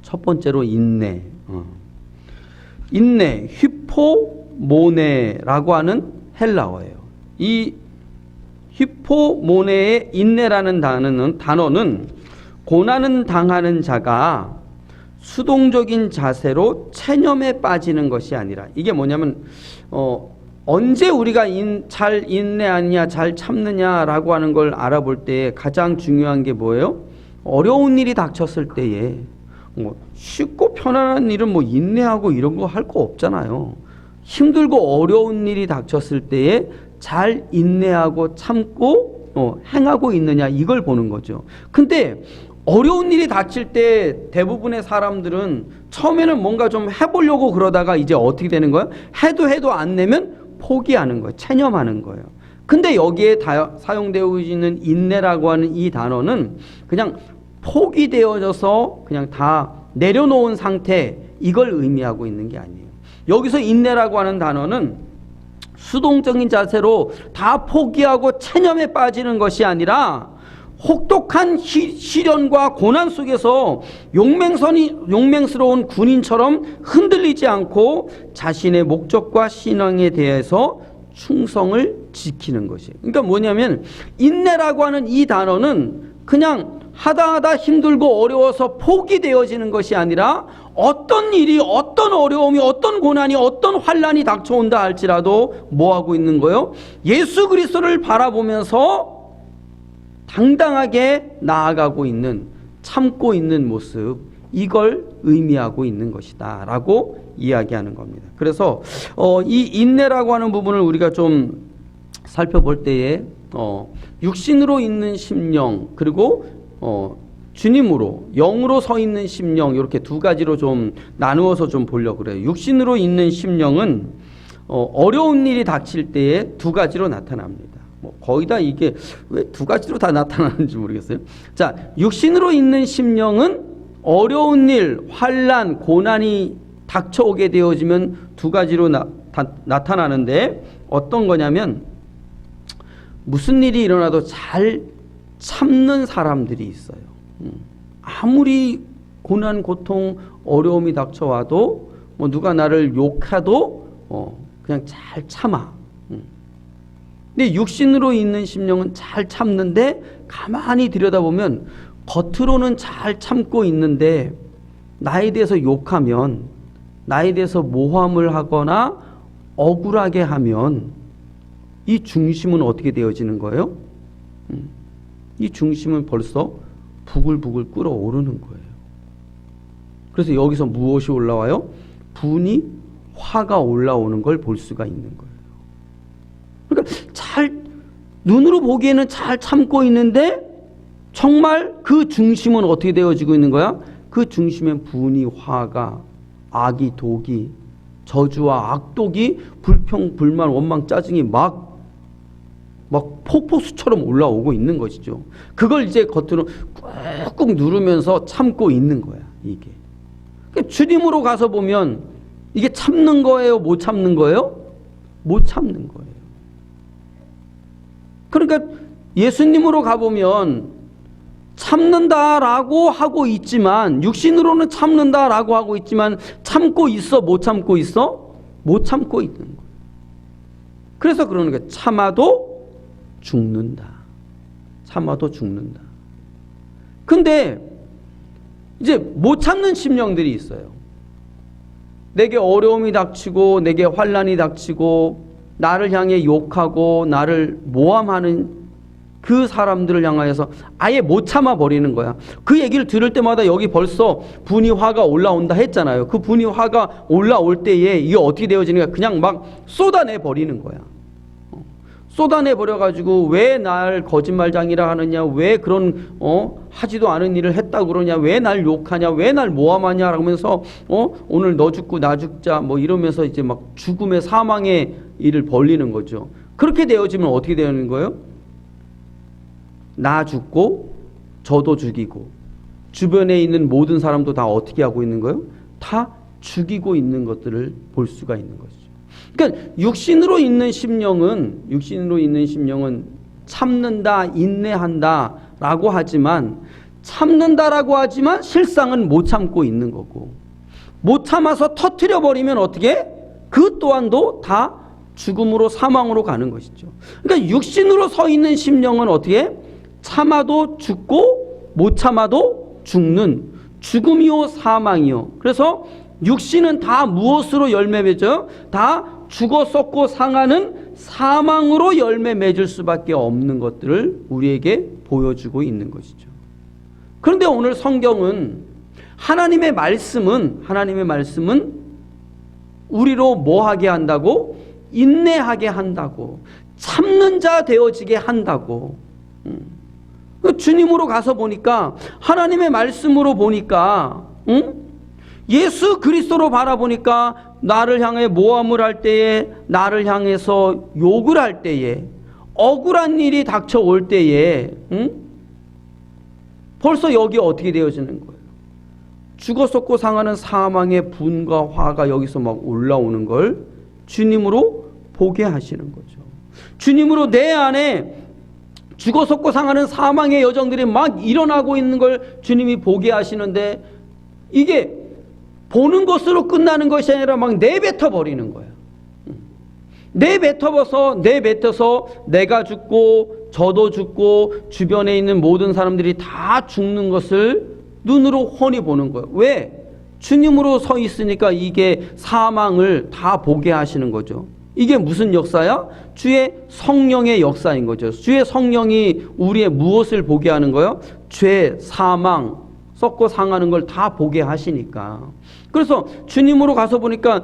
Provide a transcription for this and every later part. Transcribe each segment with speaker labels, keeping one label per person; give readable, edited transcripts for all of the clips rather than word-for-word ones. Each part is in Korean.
Speaker 1: 첫 번째로 인내. 인내, 휘포모네라고 하는 헬라어예요. 이 휘포모네의 인내라는 단어는 고난은 당하는 자가 수동적인 자세로 체념에 빠지는 것이 아니라, 이게 뭐냐면 언제 우리가 잘 인내하느냐, 잘 참느냐라고 하는 걸 알아볼 때 가장 중요한 게 뭐예요? 어려운 일이 닥쳤을 때에 쉽고 편안한 일은 인내하고 이런 거 할 거 없잖아요. 힘들고 어려운 일이 닥쳤을 때에 잘 인내하고 참고 행하고 있느냐, 이걸 보는 거죠. 근데 어려운 일이 닥칠 때 대부분의 사람들은 처음에는 뭔가 좀 해보려고 그러다가 이제 어떻게 되는 거예요? 해도 안 내면 포기하는 거예요. 체념하는 거예요. 근데 여기에 사용되어 있는 인내라고 하는 이 단어는 그냥 포기되어져서 그냥 다 내려놓은 상태, 이걸 의미하고 있는 게 아니에요. 여기서 인내라고 하는 단어는 수동적인 자세로 다 포기하고 체념에 빠지는 것이 아니라 혹독한 시련과 고난 속에서 용맹스러운 군인처럼 흔들리지 않고 자신의 목적과 신앙에 대해서 충성을 지키는 것이에요. 그러니까 뭐냐면 인내라고 하는 이 단어는 그냥 하다 힘들고 어려워서 포기되어지는 것이 아니라 어떤 일이, 어떤 어려움이, 어떤 고난이, 어떤 환난이 닥쳐온다 할지라도 뭐하고 있는 거예요? 예수 그리스도를 바라보면서 당당하게 나아가고 있는, 참고 있는 모습, 이걸 의미하고 있는 것이다 라고 이야기하는 겁니다. 그래서 이 인내라고 하는 부분을 우리가 좀 살펴볼 때에 육신으로 있는 심령, 그리고 주님으로, 영으로 서 있는 심령, 이렇게 두 가지로 좀 나누어서 좀 보려고 그래요. 육신으로 있는 심령은 어려운 일이 닥칠 때에 두 가지로 나타납니다. 거의 다 이게 왜 두 가지로 다 나타나는지 모르겠어요. 자, 육신으로 있는 심령은 어려운 일, 환난, 고난이 닥쳐오게 되어지면 두 가지로 나타나는데, 어떤 거냐면 무슨 일이 일어나도 잘 참는 사람들이 있어요. 아무리 고난, 고통, 어려움이 닥쳐와도 누가 나를 욕해도 그냥 잘 참아. 근데 육신으로 있는 심령은 잘 참는데 가만히 들여다보면 겉으로는 잘 참고 있는데 나에 대해서 욕하면, 나에 대해서 모함을 하거나 억울하게 하면 이 중심은 어떻게 되어지는 거예요? 이 중심은 벌써 부글부글 끓어오르는 거예요. 그래서 여기서 무엇이 올라와요? 분이, 화가 올라오는 걸 볼 수가 있는 거예요. 그러니까 눈으로 보기에는 잘 참고 있는데 정말 그 중심은 어떻게 되어지고 있는 거야? 그 중심엔 분이, 화가, 악이, 독이, 저주와 악독이, 불평, 불만, 원망, 짜증이 막 폭포수처럼 올라오고 있는 것이죠. 그걸 이제 겉으로 꾹꾹 누르면서 참고 있는 거야, 이게. 그러니까 주님으로 가서 보면 이게 참는 거예요? 못 참는 거예요? 못 참는 거예요. 그러니까 예수님으로 가보면 참는다라고 하고 있지만, 육신으로는 참는다라고 하고 있지만 참고 있어? 못 참고 있어? 못 참고 있는 거예요. 그래서 그러는 거예요. 참아도 죽는다. 참아도 죽는다. 근데 이제 못 참는 심령들이 있어요. 내게 어려움이 닥치고, 내게 환난이 닥치고, 나를 향해 욕하고 나를 모함하는 그 사람들을 향하여서 아예 못 참아 버리는 거야. 그 얘기를 들을 때마다 여기 벌써 분이, 화가 올라온다 했잖아요. 그 분이, 화가 올라올 때에 이게 어떻게 되어지는가? 그냥 막 쏟아내 버리는 거야. 쏟아내 버려가지고 왜 날 거짓말장이라 하느냐, 왜 그런 하지도 않은 일을 했다고 그러냐, 왜 날 욕하냐, 왜 날 모함하냐 라면서 오늘 너 죽고 나 죽자 이러면서 이제 막 죽음의, 사망의 일을 벌리는 거죠. 그렇게 되어지면 어떻게 되는 거예요? 나 죽고 저도 죽이고 주변에 있는 모든 사람도 다 어떻게 하고 있는 거예요? 다 죽이고 있는 것들을 볼 수가 있는 거죠. 그러니까 육신으로 있는 심령은 참는다, 인내한다 라고 하지만 참는다라고 하지만 실상은 못 참고 있는 거고, 못 참아서 터뜨려 버리면 어떻게? 그 또한도 다 죽음으로 사망으로 가는 것이죠. 그러니까 육신으로 서 있는 심령은 어떻게? 참아도 죽고 못 참아도 죽는 죽음이요 사망이요. 그래서 육신은 다 무엇으로 열매 맺어요? 다 죽어 썩고 상하는 사망으로 열매 맺을 수밖에 없는 것들을 우리에게 보여주고 있는 것이죠. 그런데 오늘 성경은 하나님의 말씀은 우리로 뭐 하게 한다고? 인내하게 한다고, 참는 자 되어지게 한다고. 주님으로 가서 보니까, 하나님의 말씀으로 보니까, 예수 그리스도로 바라보니까 나를 향해 모함을 할 때에, 나를 향해서 욕을 할 때에, 억울한 일이 닥쳐올 때에 벌써 여기 어떻게 되어지는 거예요? 죽어 썩고 상하는 사망의 분과 화가 여기서 막 올라오는 걸 주님으로 보게 하시는 거죠. 주님으로 내 안에 죽어 썩고 상하는 사망의 여정들이 막 일어나고 있는 걸 주님이 보게 하시는데, 이게 보는 것으로 끝나는 것이 아니라 막 내뱉어 버리는 거예요. 내뱉어서 내가 죽고 저도 죽고 주변에 있는 모든 사람들이 다 죽는 것을 눈으로 훤히 보는 거예요. 왜? 주님으로 서 있으니까 이게 사망을 다 보게 하시는 거죠. 이게 무슨 역사야? 주의 성령의 역사인 거죠. 주의 성령이 우리의 무엇을 보게 하는 거예요? 죄, 사망, 썩고 상하는 걸 다 보게 하시니까. 그래서 주님으로 가서 보니까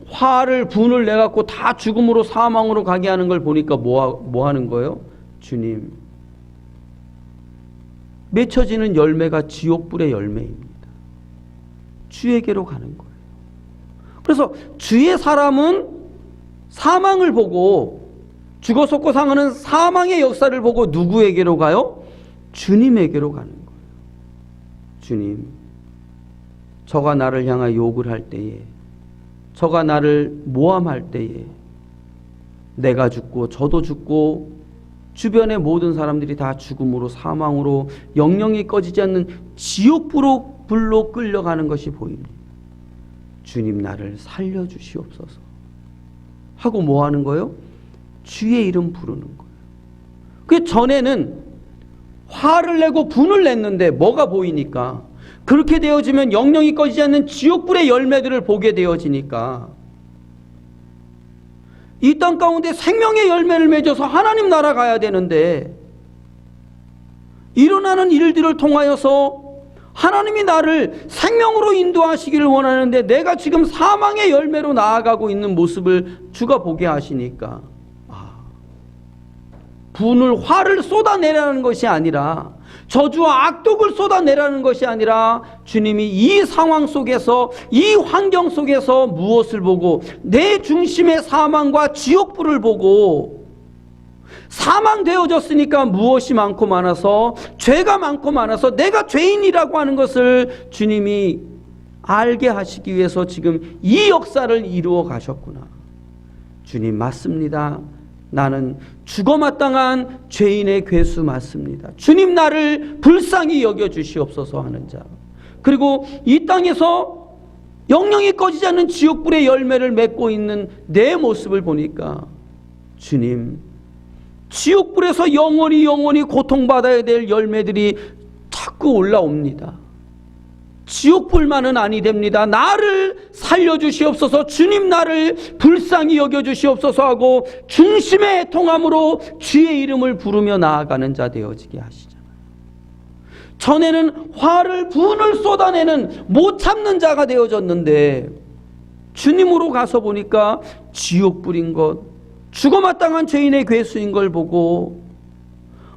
Speaker 1: 화를, 분을 내갖고 다 죽음으로 사망으로 가게 하는 걸 보니까 뭐 하는 거예요? 주님, 맺혀지는 열매가 지옥불의 열매입니다. 주에게로 가는 거예요. 그래서 주의 사람은 사망을 보고, 죽어 썩고 상하는 사망의 역사를 보고 누구에게로 가요? 주님에게로 가는 거예요. 주님, 저가 나를 향하여 욕을 할 때에, 저가 나를 모함할 때에 내가 죽고 저도 죽고 주변의 모든 사람들이 다 죽음으로 사망으로 영영이 꺼지지 않는 지옥불로 끌려가는 것이 보입니다. 주님, 나를 살려주시옵소서 하고 뭐 하는 거예요? 주의 이름 부르는 거예요. 그 전에는 화를 내고 분을 냈는데 뭐가 보이니까, 그렇게 되어지면 영영이 꺼지지 않는 지옥불의 열매들을 보게 되어지니까, 이 땅 가운데 생명의 열매를 맺어서 하나님 나라 가야 되는데, 일어나는 일들을 통하여서 하나님이 나를 생명으로 인도하시기를 원하는데 내가 지금 사망의 열매로 나아가고 있는 모습을 주가 보게 하시니까, 분을, 화를 쏟아내라는 것이 아니라, 저주와 악독을 쏟아내라는 것이 아니라, 주님이 이 상황 속에서, 이 환경 속에서 무엇을 보고, 내 중심의 사망과 지옥불을 보고, 사망되어졌으니까 무엇이 많고 많아서, 죄가 많고 많아서 내가 죄인이라고 하는 것을 주님이 알게 하시기 위해서 지금 이 역사를 이루어 가셨구나. 주님, 맞습니다. 나는 죽어마땅한 죄인의 괴수 맞습니다. 주님, 나를 불쌍히 여겨주시옵소서 하는 자. 그리고 이 땅에서 영영이 꺼지지 않는 지옥불의 열매를 맺고 있는 내 모습을 보니까, 주님, 지옥불에서 영원히 고통받아야 될 열매들이 자꾸 올라옵니다. 지옥불만은 아니 됩니다. 나를 살려주시옵소서, 주님 나를 불쌍히 여겨주시옵소서 하고 중심의 통함으로 주의 이름을 부르며 나아가는 자 되어지게 하시잖아요. 전에는 화를, 분을 쏟아내는 못 참는 자가 되어졌는데, 주님으로 가서 보니까 지옥불인 것, 죽어마땅한 죄인의 괴수인 걸 보고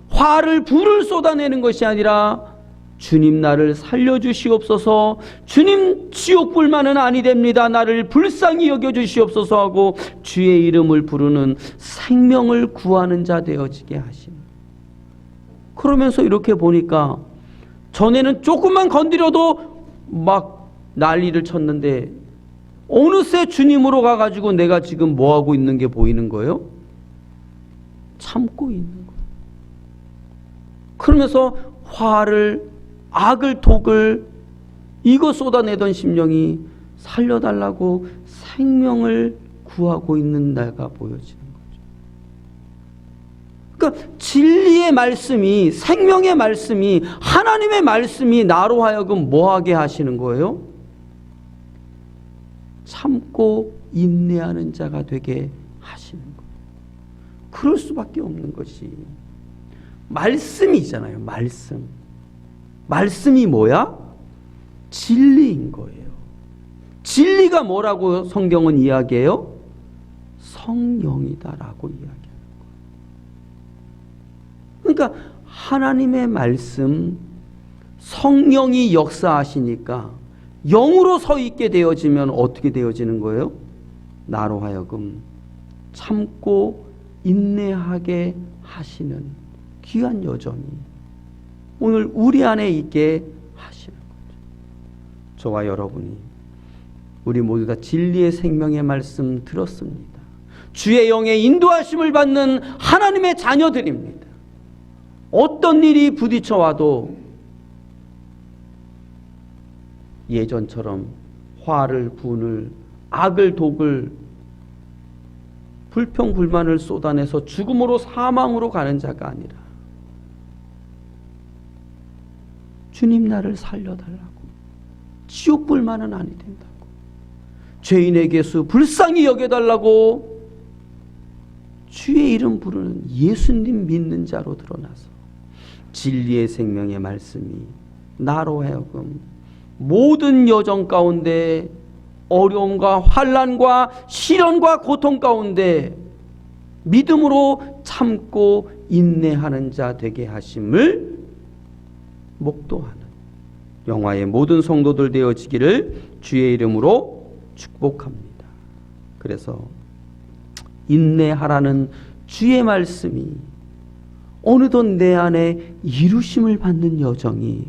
Speaker 1: 화를, 불을 쏟아내는 것이 아니라, 주님 나를 살려주시옵소서, 주님 지옥불만은 아니 됩니다. 나를 불쌍히 여겨주시옵소서 하고 주의 이름을 부르는, 생명을 구하는 자 되어지게 하십니다. 그러면서 이렇게 보니까 전에는 조금만 건드려도 막 난리를 쳤는데, 어느새 주님으로 가가지고 내가 지금 뭐하고 있는 게 보이는 거예요? 참고 있는 거예요. 그러면서 화를, 악을 독을 이거 쏟아내던 심령이 살려달라고 생명을 구하고 있는 내가 보여지는 거죠. 그러니까 진리의 말씀이, 생명의 말씀이, 하나님의 말씀이 나로 하여금 뭐하게 하시는 거예요? 참고 인내하는 자가 되게 하시는 거예요. 그럴 수밖에 없는 것이 말씀이잖아요. 말씀이 뭐야? 진리인 거예요. 진리가 뭐라고 성경은 이야기해요? 성령이다라고 이야기하는 거예요. 그러니까 하나님의 말씀, 성령이 역사하시니까 영으로 서 있게 되어지면 어떻게 되어지는 거예요? 나로 하여금 참고 인내하게 하시는 귀한 여정이 오늘 우리 안에 있게 하시는 거죠. 저와 여러분이 우리 모두 다 진리의 생명의 말씀 들었습니다. 주의 영의 인도하심을 받는 하나님의 자녀들입니다. 어떤 일이 부딪혀와도 예전처럼 화를, 분을, 악을, 독을, 불평불만을 쏟아내서 죽음으로 사망으로 가는 자가 아니라 주님 나를 살려달라고, 지옥불만은 아니 된다고, 죄인에게서 불쌍히 여겨달라고 주의 이름 부르는 예수님 믿는 자로 드러나서 진리의 생명의 말씀이 나로 하여금 모든 여정 가운데, 어려움과 환난과 시련과 고통 가운데 믿음으로 참고 인내하는 자 되게 하심을 목도하는 영화의 모든 성도들 되어지기를 주의 이름으로 축복합니다. 그래서 인내하라는 주의 말씀이 어느덧 내 안에 이루심을 받는 여정이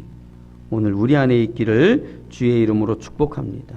Speaker 1: 오늘 우리 안에 있기를 주의 이름으로 축복합니다.